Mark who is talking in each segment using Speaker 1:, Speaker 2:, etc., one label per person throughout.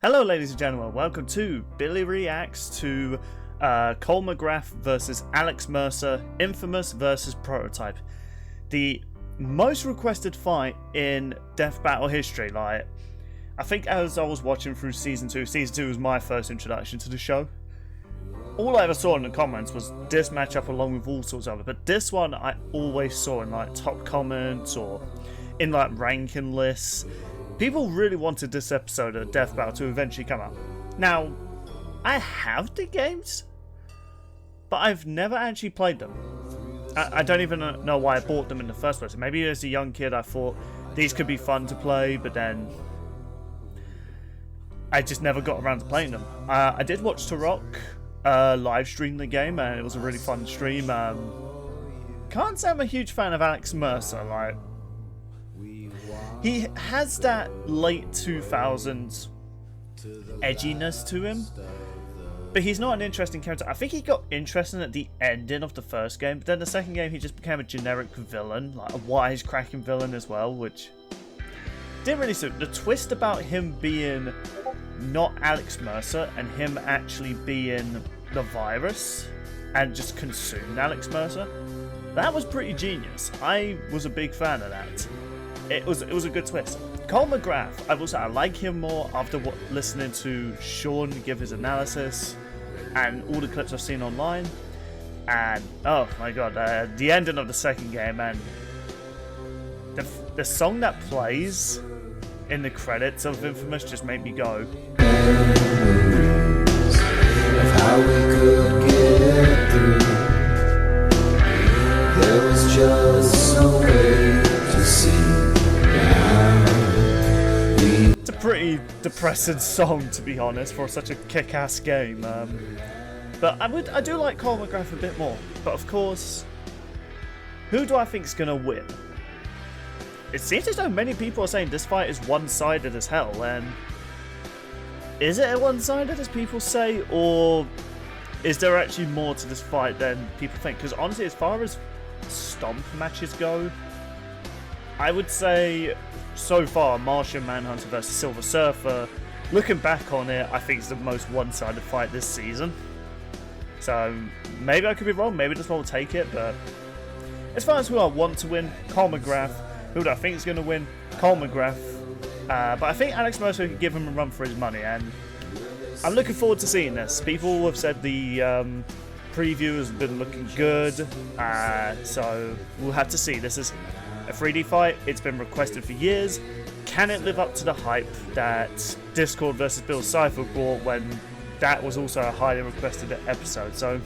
Speaker 1: Hello ladies and gentlemen, welcome to Billy Reacts to Cole McGrath versus Alex Mercer, Infamous versus Prototype. The most requested fight in Death Battle history. Like, I think as I was watching through Season 2 was my first introduction to the show. All I ever saw in the comments was this matchup along with all sorts of it, but this one I always saw in like top comments or in like ranking lists. People really wanted this episode of Death Battle to eventually come out. Now, I have the games, but I've never actually played them. I don't even know why I bought them in the first place. Maybe as a young kid I thought these could be fun to play, but then I just never got around to playing them. I did watch Turok live stream the game, and it was a really fun stream. Can't say I'm a huge fan of Alex Mercer. Like, he has that late 2000s edginess to him, but he's not an interesting character. I think he got interesting at the ending of the first game, but then the second game he just became a generic villain, like a wisecracking villain as well, which didn't really suit. The twist about him being not Alex Mercer and him actually being the virus and just consumed Alex Mercer, that was pretty genius. I was a big fan of that. It was a good twist. Cole McGrath, I will say I like him more after listening to Sean give his analysis and all the clips I've seen online. And oh my god, the ending of the second game, and the song that plays in the credits of Infamous just made me go.
Speaker 2: Of how we could get through. There was just no way to see.
Speaker 1: It's a pretty depressing song, to be honest, for such a kick-ass game. But I do like Cole McGrath a bit more. But of course, who do I think is gonna win? It seems as though many people are saying this fight is one-sided as hell, and is it one-sided as people say, or is there actually more to this fight than people think? Because honestly, as far as stomp matches go, I would say so far Martian Manhunter versus Silver Surfer, looking back on it, I think it's the most one-sided fight this season. So maybe I could be wrong, maybe this one will take it, but as far as who I want to win, Cole McGrath. Who do I think is going to win? Cole McGrath. But I think Alex Mercer could give him a run for his money, and I'm looking forward to seeing this. People have said the preview has been looking good, so we'll have to see. This is a 3D fight. It's been requested for years. Can it live up to the hype that Discord versus Bill Cipher brought when that was also a highly requested episode? So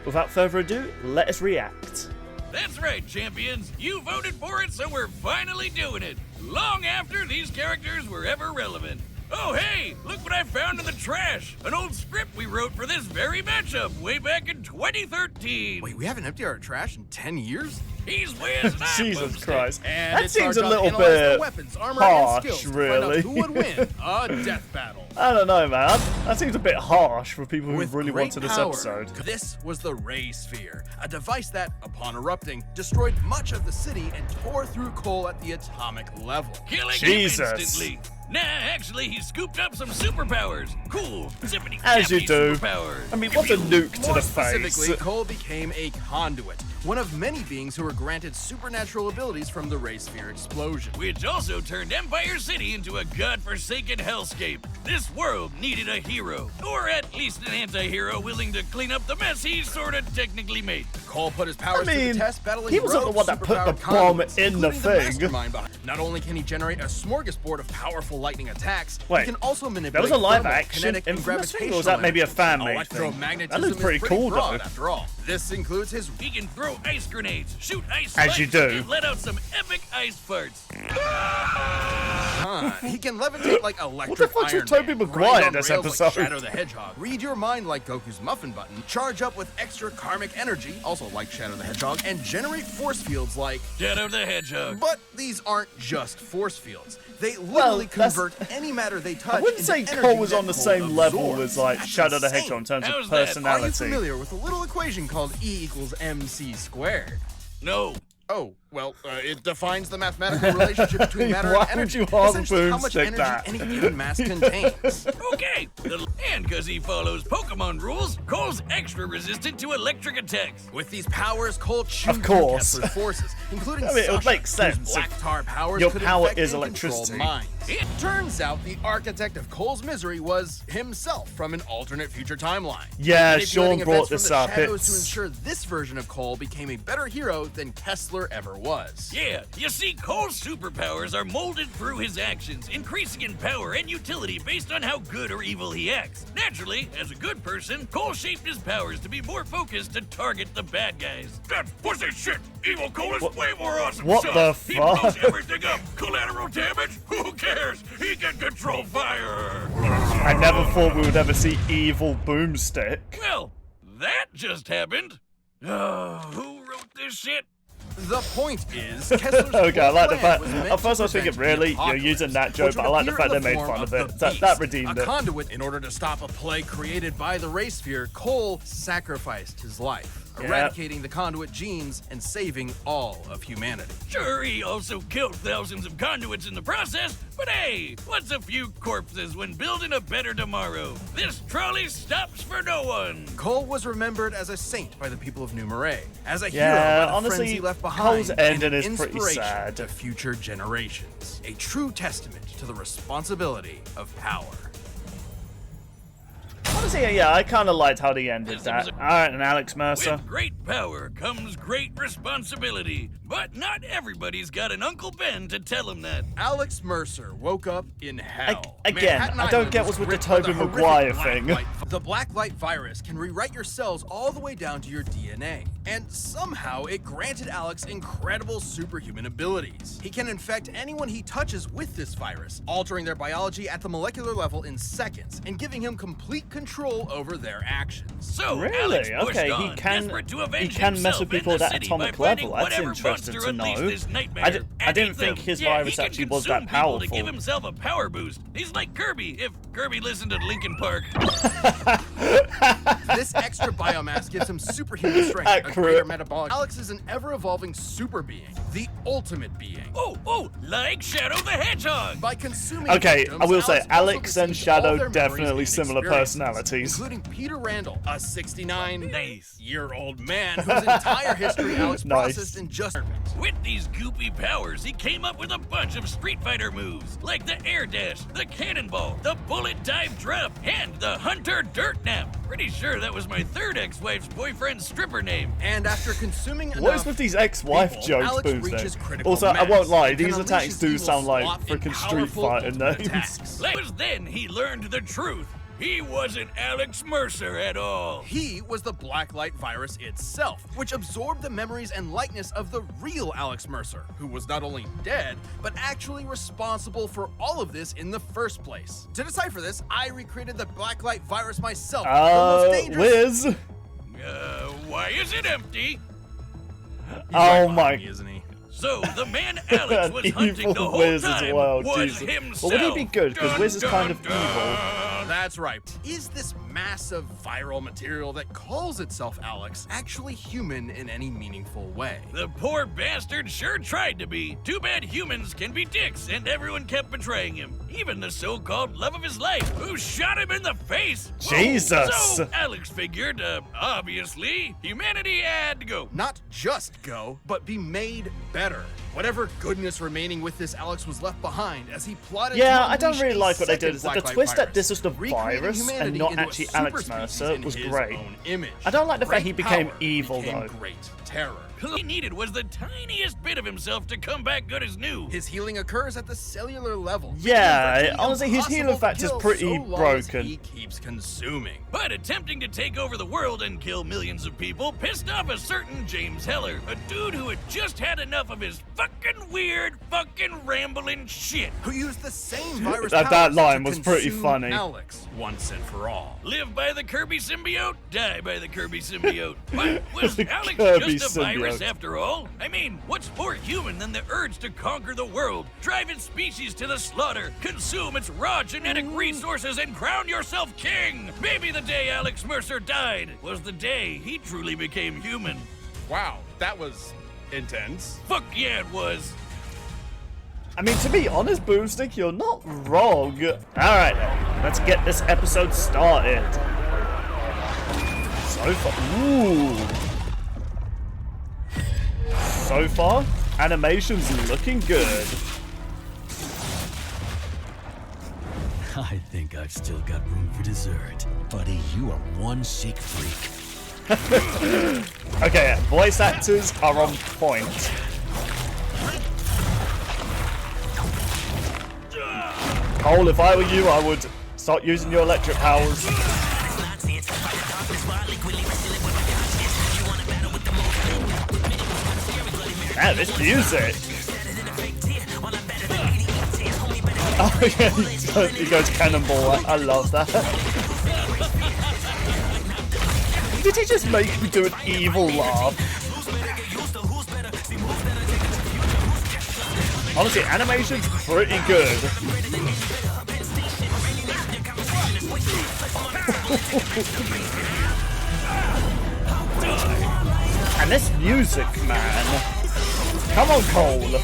Speaker 1: without further ado, let us react.
Speaker 3: That's right, champions. You voted for it, so we're finally doing it. Long after these characters were ever relevant. Oh, hey, look what I found in the trash. An old script we wrote for this very matchup way back in 2013.
Speaker 4: Wait, we haven't emptied our trash in 10 years?
Speaker 3: He's whiz and I'm
Speaker 1: Jesus
Speaker 3: boosted.
Speaker 1: Christ.
Speaker 4: And
Speaker 1: That
Speaker 4: it's
Speaker 1: seems
Speaker 4: our
Speaker 1: a
Speaker 4: job to
Speaker 1: little
Speaker 4: analyze
Speaker 1: bit
Speaker 4: their weapons, armor,
Speaker 1: harsh,
Speaker 4: and skills to
Speaker 1: really.
Speaker 4: find out who would win a death battle.
Speaker 1: I don't know, man. That seems a bit harsh for people who
Speaker 4: With
Speaker 1: really
Speaker 4: great
Speaker 1: wanted this
Speaker 4: power,
Speaker 1: episode.
Speaker 4: This was the Ray Sphere, a device that, upon erupting, destroyed much of the city and tore through Cole at the atomic level.
Speaker 3: Killing
Speaker 1: Jesus.
Speaker 3: him instantly. Nah, actually, he scooped up some superpowers. Cool, zippity
Speaker 1: As you do.
Speaker 3: superpowers.
Speaker 1: I mean, what's a nuke to
Speaker 4: More
Speaker 1: the
Speaker 4: specifically,
Speaker 1: face?
Speaker 4: Cole became a conduit, one of many beings who were granted supernatural abilities from the Ray Sphere explosion.
Speaker 3: Which also turned Empire City into a godforsaken hellscape. This world needed a hero, or at least an anti-hero willing to clean up the mess he sorta technically made.
Speaker 4: Cole put his powers to the test, battling
Speaker 1: he wasn't the
Speaker 4: rogue
Speaker 1: one that put the
Speaker 4: superpowered
Speaker 1: bomb
Speaker 4: conduits,
Speaker 1: in the
Speaker 4: including
Speaker 1: thing.
Speaker 4: mastermind behind. Not only can he generate a smorgasbord of powerful lightning attacks,
Speaker 1: Wait,
Speaker 4: he can also manipulate
Speaker 1: that was a live
Speaker 4: thermal,
Speaker 1: action
Speaker 4: kinetic, and
Speaker 1: Infamous thing,
Speaker 4: gravitational
Speaker 1: or was that maybe a fan-made
Speaker 4: energies.
Speaker 1: thing?
Speaker 4: Electromagnetism
Speaker 1: That looks pretty
Speaker 4: is
Speaker 1: cool,
Speaker 4: broad,
Speaker 1: though.
Speaker 4: after all. This includes his
Speaker 3: He can throw ice grenades, shoot ice
Speaker 1: As you
Speaker 3: spikes,
Speaker 1: do.
Speaker 3: and let out some epic ice farts.
Speaker 4: He can levitate like electric
Speaker 1: What the fuck's
Speaker 4: Iron
Speaker 1: with Tobey
Speaker 4: Man,
Speaker 1: Maguire
Speaker 4: grind
Speaker 1: in
Speaker 4: on
Speaker 1: this
Speaker 4: rails
Speaker 1: episode?
Speaker 4: like Shadow the Hedgehog, read your mind like Goku's muffin button, charge up with extra karmic energy, also like Shadow the Hedgehog, and generate force fields like...
Speaker 3: Shadow the Hedgehog.
Speaker 4: But these aren't just force fields. They literally
Speaker 1: that's-
Speaker 4: convert any matter they touch.
Speaker 1: I wouldn't say
Speaker 4: into
Speaker 1: Cole
Speaker 4: energy
Speaker 1: was
Speaker 4: that
Speaker 1: on the
Speaker 4: Cole
Speaker 1: same level
Speaker 4: absorbs.
Speaker 1: as like
Speaker 4: That's
Speaker 1: Shadow the
Speaker 4: insane.
Speaker 1: Hedgehog in terms
Speaker 3: How's
Speaker 1: of
Speaker 3: that? Are you
Speaker 4: Are you
Speaker 1: personality.
Speaker 4: familiar with a little equation called E equals MC squared?
Speaker 3: No.
Speaker 4: Oh, Well, it defines the mathematical relationship between matter
Speaker 1: Why
Speaker 4: and energy.
Speaker 1: would you harm
Speaker 4: Essentially, how much
Speaker 1: boomstick
Speaker 4: energy
Speaker 1: that?
Speaker 4: any given mass contains.
Speaker 3: Okay, and because he follows Pokemon rules, Cole's extra resistant to electric attacks.
Speaker 4: With these powers, Cole chewed
Speaker 1: Of
Speaker 4: through
Speaker 1: course.
Speaker 4: Kepler's forces, including
Speaker 1: I mean, it would
Speaker 4: Sasha,
Speaker 1: make
Speaker 4: whose
Speaker 1: sense
Speaker 4: black
Speaker 1: if
Speaker 4: tar powers
Speaker 1: your
Speaker 4: could
Speaker 1: power
Speaker 4: infect
Speaker 1: is
Speaker 4: and control
Speaker 1: electricity.
Speaker 4: minds. It turns out the architect of Cole's misery was himself from an alternate future timeline.
Speaker 1: Yeah,
Speaker 4: manipulating
Speaker 1: Sean
Speaker 4: events
Speaker 1: brought
Speaker 4: from
Speaker 1: this
Speaker 4: the
Speaker 1: up.
Speaker 4: shadows
Speaker 1: It's
Speaker 4: to ensure this version of Cole became a better hero than Kessler ever was.
Speaker 3: Yeah, you see, Cole's superpowers are molded through his actions, increasing in power and utility based on how good or evil he acts. Naturally, as a good person, Cole shaped his powers to be more focused to target the bad guys. That's pussy shit! Evil Cole is way more awesome.
Speaker 1: what
Speaker 3: son.
Speaker 1: the
Speaker 3: He
Speaker 1: fuck?
Speaker 3: blows everything up. Collateral damage? Who cares? He can control fire.
Speaker 1: I never thought we would ever see evil boomstick.
Speaker 3: Well, that just happened. Who wrote this shit?
Speaker 4: The point is, Kessler's
Speaker 1: Okay, I
Speaker 4: whole
Speaker 1: like the
Speaker 4: plan
Speaker 1: fact.
Speaker 4: was meant
Speaker 1: At first,
Speaker 4: to
Speaker 1: I was thinking,
Speaker 4: prevent the
Speaker 1: really, you're
Speaker 4: apocalypse,
Speaker 1: using that joke,
Speaker 4: which
Speaker 1: but I
Speaker 4: would
Speaker 1: like the
Speaker 4: appear
Speaker 1: fact they
Speaker 4: in the
Speaker 1: made
Speaker 4: form
Speaker 1: fun of
Speaker 4: the
Speaker 1: it. That
Speaker 4: Beast,
Speaker 1: redeemed
Speaker 4: a
Speaker 1: it.
Speaker 4: conduit. In order to stop a plague created by the race sphere, Cole sacrificed his life, eradicating the conduit genes and saving all of humanity.
Speaker 3: Sure, he also killed thousands of conduits in the process, but hey, what's a few corpses when building a better tomorrow? This trolley stops for no one.
Speaker 4: Cole was remembered as a saint by the people of New Marais, as a
Speaker 1: Yeah,
Speaker 4: hero by the
Speaker 1: honestly,
Speaker 4: friends he left behind,
Speaker 1: Cole's
Speaker 4: and
Speaker 1: ending
Speaker 4: an
Speaker 1: is pretty
Speaker 4: inspiration
Speaker 1: sad.
Speaker 4: to future generations. A true testament to the responsibility of power.
Speaker 1: Honestly, yeah, I kind of liked how they ended that. Alright, and Alex Mercer.
Speaker 3: With great power comes great responsibility, but not everybody's got an Uncle Ben to tell him that.
Speaker 4: Alex Mercer woke up in hell.
Speaker 1: Again,
Speaker 4: Manhattan
Speaker 1: I don't
Speaker 4: Island
Speaker 1: get
Speaker 4: was
Speaker 1: what's with the
Speaker 4: gripped by
Speaker 1: Tobey
Speaker 4: horrific
Speaker 1: Maguire
Speaker 4: black
Speaker 1: thing.
Speaker 4: light. The black light virus can rewrite your cells all the way down to your DNA. And somehow it granted Alex incredible superhuman abilities. He can infect anyone he touches with this virus, altering their biology at the molecular level in seconds and giving him complete control over their actions.
Speaker 3: So
Speaker 1: Really?
Speaker 3: Alex pushed
Speaker 1: Okay,
Speaker 3: on,
Speaker 1: he can
Speaker 3: desperate to avenge
Speaker 1: mess
Speaker 3: himself
Speaker 1: with people
Speaker 3: and the
Speaker 1: at that
Speaker 3: city
Speaker 1: atomic
Speaker 3: by finding
Speaker 1: level. That's
Speaker 3: whatever
Speaker 1: interesting
Speaker 3: monster
Speaker 1: to know.
Speaker 3: unleashed this nightmare
Speaker 1: I
Speaker 3: and
Speaker 1: didn't
Speaker 3: eat
Speaker 1: think
Speaker 3: them.
Speaker 1: his
Speaker 3: Yeah,
Speaker 1: virus
Speaker 3: he can
Speaker 1: actually was
Speaker 3: consume
Speaker 1: that
Speaker 3: people to
Speaker 1: powerful.
Speaker 3: give himself a power boost. He's like Kirby, if Kirby listened to Linkin Park.
Speaker 4: This extra biomass gives him superhuman strength, a
Speaker 1: Accurate.
Speaker 4: greater metabolic. Alex is an ever-evolving super being, the ultimate being.
Speaker 3: Oh, like Shadow the Hedgehog.
Speaker 4: By consuming
Speaker 1: Okay,
Speaker 4: victims,
Speaker 1: I will say,
Speaker 4: also
Speaker 1: Alex and
Speaker 4: receives all
Speaker 1: Shadow
Speaker 4: their memories
Speaker 1: definitely
Speaker 4: and
Speaker 1: similar
Speaker 4: experiences,
Speaker 1: personalities.
Speaker 4: including Peter Randall, a 69-year-old
Speaker 3: Nice.
Speaker 4: man whose entire history Alex
Speaker 1: Nice.
Speaker 4: processed in just
Speaker 3: With these goopy powers, he came up with a bunch of Street Fighter moves, like the air dash, the cannonball, the bullet dive drop, and the hunter dirt nap. Pretty sure that was my third ex-wife's boyfriend's stripper name.
Speaker 4: And after consuming
Speaker 1: What
Speaker 4: enough
Speaker 1: is with these ex-wife
Speaker 4: people,
Speaker 1: jokes,
Speaker 4: Alex reaches
Speaker 1: Boomstick?
Speaker 4: critical
Speaker 1: Also, I
Speaker 4: mass
Speaker 1: won't lie,
Speaker 4: and can
Speaker 1: these
Speaker 4: unleash
Speaker 1: attacks
Speaker 4: his
Speaker 1: do
Speaker 4: evil
Speaker 1: sound like
Speaker 4: slop in
Speaker 1: freaking Street
Speaker 4: powerful
Speaker 1: Fighter
Speaker 4: ultimate
Speaker 1: names.
Speaker 4: attacks.
Speaker 3: It was then he learned the truth. He wasn't Alex Mercer at all.
Speaker 4: He was the Blacklight virus itself, which absorbed the memories and likeness of the real Alex Mercer, who was not only dead, but actually responsible for all of this in the first place. To decipher this, I recreated the Blacklight virus myself. The most dangerous.
Speaker 1: Liz?
Speaker 3: Why is it empty?
Speaker 4: He's
Speaker 1: Oh
Speaker 4: right
Speaker 1: my-
Speaker 4: behind me, isn't he?
Speaker 3: So the man Alex was
Speaker 1: An
Speaker 3: hunting
Speaker 1: evil
Speaker 3: the whole
Speaker 1: Wiz as
Speaker 3: time
Speaker 1: well,
Speaker 3: was
Speaker 1: Jesus.
Speaker 3: himself.
Speaker 1: Well, would he be good? Because
Speaker 3: Dun,
Speaker 1: Wiz is kind
Speaker 3: dun,
Speaker 1: of
Speaker 3: dun.
Speaker 4: That's right. Is this massive viral material that calls itself Alex actually human in any meaningful way?
Speaker 3: The poor bastard sure tried to be. Too bad humans can be dicks, and everyone kept betraying him. Even the so-called love of his life, who shot him in the face. Whoa.
Speaker 1: Jesus.
Speaker 3: So Alex figured, obviously, humanity had to go.
Speaker 4: Not just go, but be made better. Whatever goodness remaining with this Alex was left behind as he plotted to
Speaker 1: Yeah, I don't
Speaker 4: unleash
Speaker 1: really
Speaker 4: a
Speaker 1: like what they
Speaker 4: second
Speaker 1: did. Is that the
Speaker 4: Blacklight
Speaker 1: twist that
Speaker 4: virus,
Speaker 1: this is the
Speaker 4: recreating
Speaker 1: virus and
Speaker 4: humanity
Speaker 1: not
Speaker 4: into a
Speaker 1: actually Alex
Speaker 4: super species
Speaker 1: Mercer
Speaker 4: in
Speaker 1: was
Speaker 4: his
Speaker 1: great.
Speaker 4: own image.
Speaker 1: I don't like the fact
Speaker 4: Great
Speaker 1: he became
Speaker 4: power
Speaker 1: evil,
Speaker 4: became
Speaker 1: though.
Speaker 4: Great terror.
Speaker 3: All he needed was the tiniest bit of himself to come back good as new.
Speaker 4: His healing occurs at the cellular level.
Speaker 1: Yeah,
Speaker 4: making it virtually
Speaker 1: honestly, his healing
Speaker 4: impossible to
Speaker 1: factor's
Speaker 4: kill
Speaker 1: pretty
Speaker 4: so long as
Speaker 1: broken.
Speaker 4: He keeps consuming.
Speaker 3: But attempting to take over the world and kill millions of people pissed off a certain James Heller, a dude who had just had enough of his fucking weird, fucking rambling shit.
Speaker 4: Who used the same virus
Speaker 1: That
Speaker 4: powers
Speaker 1: line
Speaker 4: to
Speaker 1: was pretty
Speaker 4: consume
Speaker 1: funny.
Speaker 4: Alex once and for all.
Speaker 3: Live by the Kirby symbiote, die by the Kirby symbiote. What, was
Speaker 1: The
Speaker 3: Alex
Speaker 1: Kirby
Speaker 3: just a virus
Speaker 1: symbiote.
Speaker 3: after all? I mean, what's more human than the urge to conquer the world, drive its species to the slaughter, consume its raw genetic resources, and crown yourself king? Maybe the day Alex Mercer died was the day he truly became human.
Speaker 4: Wow, that was intense.
Speaker 3: Fuck yeah, it was.
Speaker 1: I mean, to be honest, Boomstick, you're not wrong. Alright then, let's get this episode started. So far, ooh. So far, animation's looking good.
Speaker 5: I think I've still got room for dessert. Buddy, you are one sick freak.
Speaker 1: Okay, voice actors are on point. Cole, if I were you, I would start using your electric powers. Man, this music. Oh yeah, he goes cannonball. I love that. Did he just make me do an evil laugh? Honestly, animation's pretty good. And this music, man. Come on, Cole.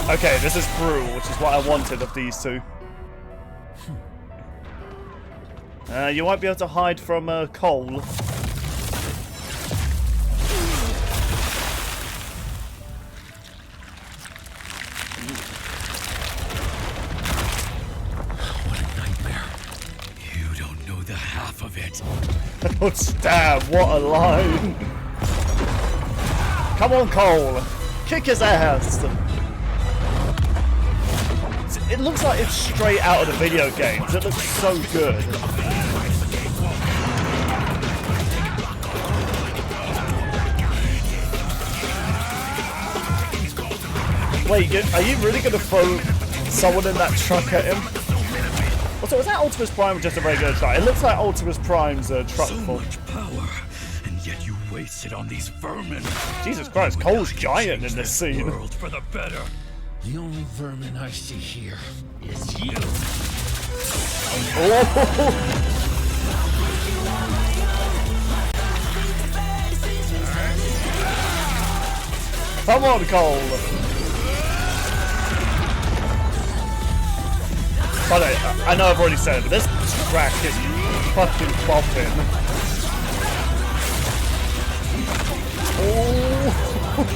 Speaker 1: Okay, this is brutal, which is what I wanted of these two. You won't be able to hide from Cole.
Speaker 5: What a nightmare. You don't know the half of it.
Speaker 1: Oh, stab, what a line. Come on, Cole. Kick his ass. It looks like it's straight out of the video games. It looks so good. Wait, are you really going to throw someone in that truck at him? Also, was that Optimus Prime or just a regular truck? It looks like Optimus Prime's truck
Speaker 5: So
Speaker 1: full.
Speaker 5: much power, and yet you wasted on these vermin.
Speaker 1: Jesus Christ, Cole's giant in this scene.
Speaker 5: World for the better. The only vermin I see here is you.
Speaker 1: Oh. Come on, Cole. By the way, I know I've already said it, but this track is fucking bopping. Oh.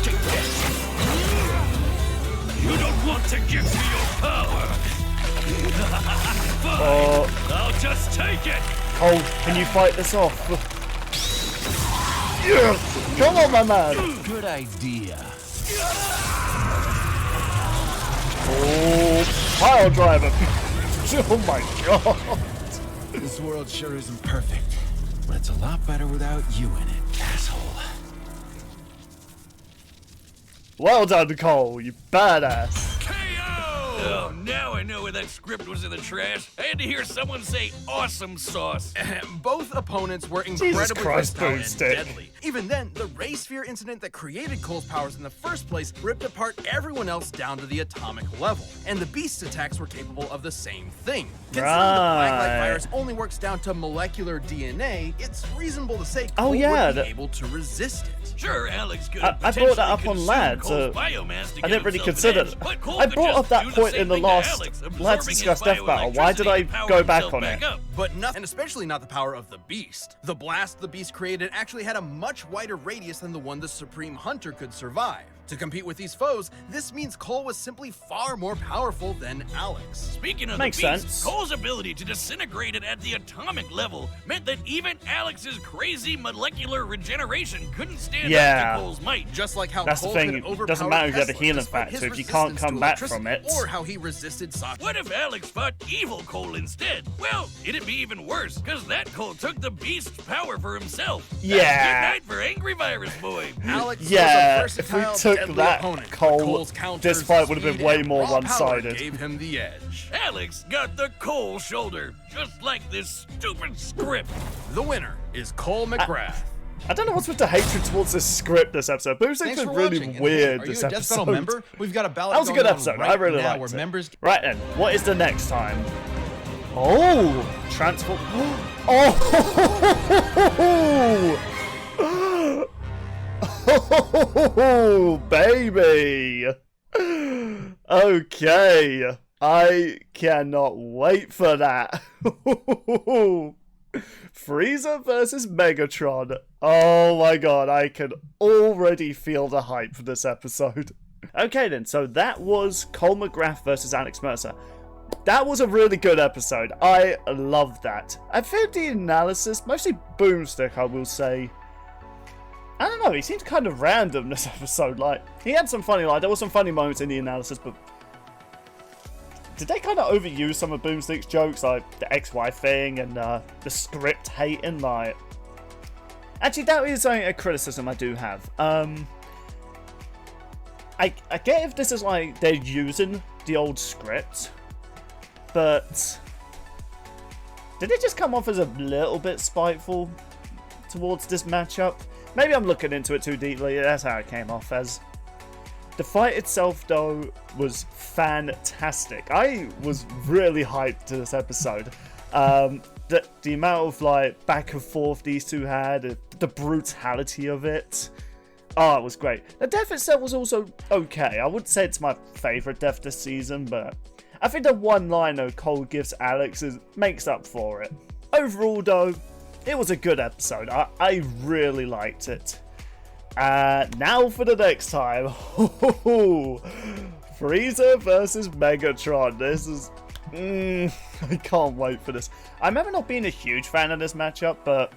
Speaker 5: Take this. You don't want to give me your power. Fine. I'll just take it.
Speaker 1: Cole, can you fight this off? Yes! Come on, my man!
Speaker 5: Good idea.
Speaker 1: Oh, pile driver! Oh my god!
Speaker 5: This world sure isn't perfect, but it's a lot better without you in it, asshole.
Speaker 1: Well done, Cole, you badass.
Speaker 3: Oh, now I know where that script was in the trash. I had to hear someone say awesome sauce.
Speaker 4: Both opponents were incredibly
Speaker 1: Christ,
Speaker 4: versatile and
Speaker 1: Boomstick.
Speaker 4: deadly. Even then, the ray sphere incident that created Cole's powers in the first place ripped apart everyone else down to the atomic level. And the Beast's attacks were capable of the same thing. Considering the Black Light
Speaker 1: Right.
Speaker 4: virus only works down to molecular DNA, it's reasonable to say
Speaker 1: Oh,
Speaker 4: Cole
Speaker 1: yeah,
Speaker 4: would be
Speaker 1: that-
Speaker 4: able to resist it.
Speaker 3: Sure, Alex could
Speaker 1: I brought that up on
Speaker 3: potentially
Speaker 1: Lads,
Speaker 3: consume Cole's biomass to
Speaker 1: I
Speaker 3: get
Speaker 1: didn't really
Speaker 3: himself
Speaker 1: consider
Speaker 3: an edge, but Cole
Speaker 1: I
Speaker 3: could
Speaker 1: brought
Speaker 3: just
Speaker 1: up that
Speaker 3: do the
Speaker 1: point
Speaker 3: same
Speaker 1: in the
Speaker 3: thing to
Speaker 1: last
Speaker 3: Alex,
Speaker 1: Let's
Speaker 3: absorbing
Speaker 1: Discuss
Speaker 3: his
Speaker 1: Death Battle. Why did I
Speaker 3: bioelectricity to power
Speaker 1: go back
Speaker 3: himself
Speaker 1: on it?
Speaker 3: up.
Speaker 4: But nothing, and especially not the power of the Beast. The blast the Beast created actually had a much wider radius than the one the Supreme Hunter could survive. To compete with these foes, this means Cole was simply far more powerful than Alex.
Speaker 3: Speaking of
Speaker 1: Makes
Speaker 3: the Beast,
Speaker 1: sense.
Speaker 3: Cole's ability to disintegrate it at the atomic level meant that even Alex's crazy molecular regeneration couldn't stand
Speaker 1: Yeah.
Speaker 3: up to Cole's might.
Speaker 4: Just like how
Speaker 1: That's the
Speaker 4: Cole
Speaker 1: thing,
Speaker 4: could
Speaker 1: it
Speaker 4: overpower
Speaker 1: doesn't matter if you have a
Speaker 4: Tesla
Speaker 1: healing
Speaker 4: despite
Speaker 1: factor
Speaker 4: his
Speaker 1: if you can't
Speaker 4: resistance
Speaker 1: come
Speaker 4: to
Speaker 1: back from
Speaker 4: electricity,
Speaker 1: it.
Speaker 4: or how he resisted Sachi.
Speaker 3: What if Alex fought evil Cole instead? Well, it'd be even worse, because that Cole took the Beast's power for himself.
Speaker 1: Yeah.
Speaker 3: Good night for Angry Virus Boy.
Speaker 4: Alex
Speaker 1: Yeah,
Speaker 4: was a
Speaker 1: if we
Speaker 4: versatile,
Speaker 1: took
Speaker 4: deadly
Speaker 1: that
Speaker 4: opponent, but
Speaker 1: Cole,
Speaker 4: Cole's counters,
Speaker 1: this fight would have been
Speaker 4: speed,
Speaker 1: way
Speaker 4: and
Speaker 1: more
Speaker 4: raw power
Speaker 1: one-sided.
Speaker 4: Gave him the edge.
Speaker 3: Alex got the Cole shoulder, just like this stupid script.
Speaker 4: The winner is Cole McGrath.
Speaker 1: I don't know what's with the hatred towards this script this episode. Boomstick's
Speaker 4: Thanks
Speaker 1: been
Speaker 4: for
Speaker 1: really
Speaker 4: watching. And
Speaker 1: weird
Speaker 4: hey,
Speaker 1: this
Speaker 4: are you a Death Battle
Speaker 1: episode.
Speaker 4: member? We've got a ballot
Speaker 1: That was a
Speaker 4: going
Speaker 1: good
Speaker 4: on
Speaker 1: episode.
Speaker 4: right
Speaker 1: I really
Speaker 4: now
Speaker 1: liked
Speaker 4: where
Speaker 1: it.
Speaker 4: members.
Speaker 1: Right then, what is the next time? Oh, transform. Oh, baby. Okay, I cannot wait for that. Frieza versus Megatron. Oh my god, I can already feel the hype for this episode. Okay then, so that was Cole McGrath versus Alex Mercer. That was a really good episode. I loved that. I found the analysis, mostly Boomstick, I will say. I don't know, he seems kind of random this episode. Like, he had some funny, there were some funny moments in the analysis, but did they kind of overuse some of Boomstick's jokes, like the ex-wife thing and the script hating? Like, actually, that is a criticism I do have. I get if this is like they're using the old script, but did it just come off as a little bit spiteful towards this matchup? Maybe I'm looking into it too deeply. That's how it came off as. The fight itself, though, was fantastic. I was really hyped to this episode. The amount of like back and forth these two had, the brutality of it. Oh, it was great. The death itself was also okay. I wouldn't say it's my favourite death this season, but I think the one-liner Cole gives Alex makes up for it. Overall, though, it was a good episode. I really liked it. Now for the next time. Frieza versus Megatron. This is... I can't wait for this. I remember not being a huge fan of this matchup, but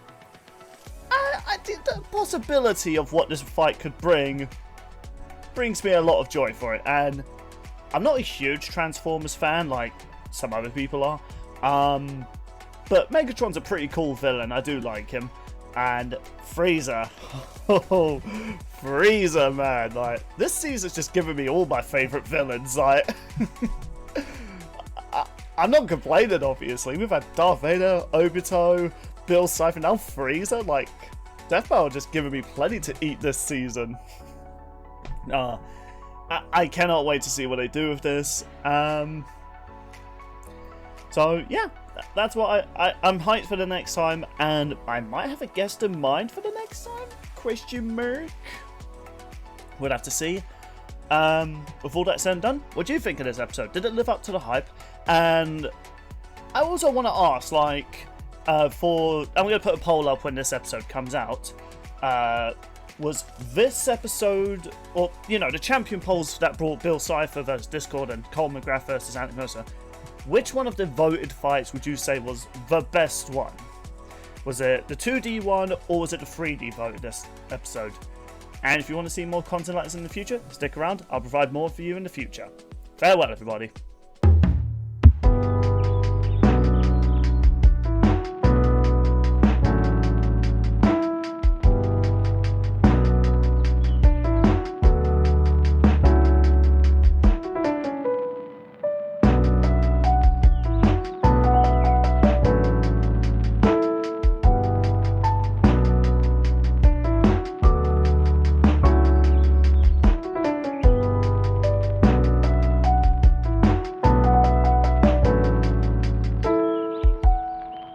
Speaker 1: I think the possibility of what this fight could bring brings me a lot of joy for it. And I'm not a huge Transformers fan like some other people are. But Megatron's a pretty cool villain. I do like him. And Frieza. Oh, Frieza, man. Like, this season's just giving me all my favourite villains. Like, I'm not complaining, obviously. We've had Darth Vader, Obito, Bill Cipher, now Frieza. Like, Death Battle just giving me plenty to eat this season. I cannot wait to see what they do with this. So, yeah. That's what I'm hyped for the next time, and I might have a guest in mind for the next time? Question mark? We'll have to see. With all that said and done, what do you think of this episode? Did it live up to the hype? And I also want to ask, like, I'm going to put a poll up when this episode comes out. Was this episode, or, you know, the champion polls that brought Bill Cipher versus Discord and Cole McGrath versus Alex Mercer, which one of the voted fights would you say was the best one? Was it the 2D one, or was it the 3D voted this episode? And if you want to see more content like this in the future, stick around. I'll provide more for you in the future. Farewell, everybody.